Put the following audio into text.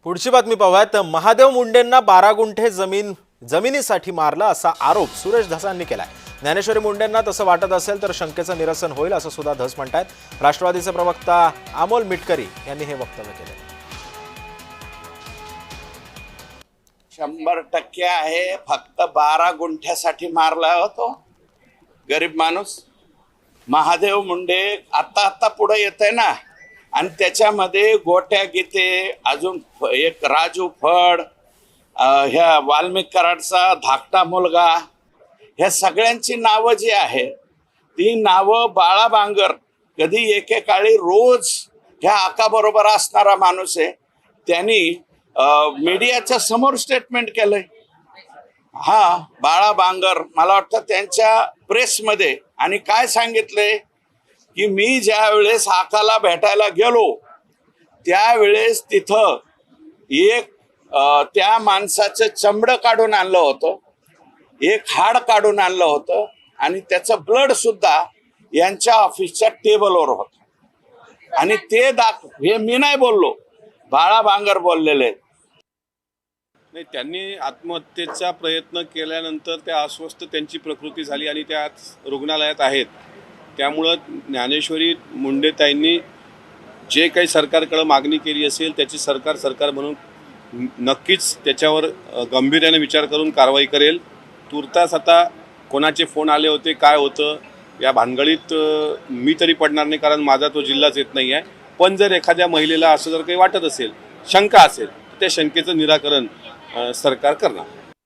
पुढची बातमी पाहूयात। महादेव मुंडेंना 12 गुंठे जमिनीसाठी मारलं असा आरोप सुरेश धसांनी केलाय। ज्ञानेश्वरी मुंडेंना तसं वाटत असेल तर शंकेचं निरसन होईल असं सुद्धा धस म्हणतायत। राष्ट्रवादीचे प्रवक्ता अमोल मिटकरी यांनी हे वक्तव्य केले। 100% आहे। फक्त 12 गुंठ्यासाठी मारला होतो गरीब माणूस। महादेव मुंडे आता पुढे येतंय ना, आणि त्याच्यामध्ये गोट्या गीते, अजून एक राजू फड, ह्या वाल्मिक कराडचा धाकटा मुलगा, ह्या सगळ्यांची नावं जी आहेत ती नावं बाळा बांगर कधी एकेकाळी रोज ह्या आकाबरोबर असणारा माणूस आहे। त्यांनी मीडियाच्या समोर स्टेटमेंट केलंय। हा बाळा बांगर मला वाटतं त्यांच्या प्रेसमध्ये आणि काय सांगितलंय की मी ज्या वेळेस आकाला भेटायला गेलो त्यावेळेस तिथं एक त्या माणसाचं चमडं काढून आणलं होतं, एक हाड काढून आणलं होतं, आणि त्याचं ब्लड सुद्धा यांच्या ऑफिसच्या टेबलवर होतं। आणि ते हे मी नाही बोललो, बाळा बांगर बोललेले। नाही, त्यांनी आत्महत्येचा प्रयत्न केल्यानंतर त्या अस्वस्थ त्यांची प्रकृती झाली आणि त्या रुग्णालयात आहेत। त्यामुळं ज्ञानेश्वरी मुंडेताईंनी जे काही सरकारकडे मागणी केली असेल त्याची सरकार म्हणून नक्कीच त्याच्यावर गंभीर्याने विचार करून कारवाई करेल। तुर्तास आता कोणाचे फोन आले होते, काय होतं या भानगडीत मी तरी पडणार नाही, कारण माझा तो जिल्हाच येत नाही आहे। पण जर एखाद्या महिलेला असं जर काही वाटत असेल, शंका असेल, तर त्या शंकेचं निराकरण सरकार करणार।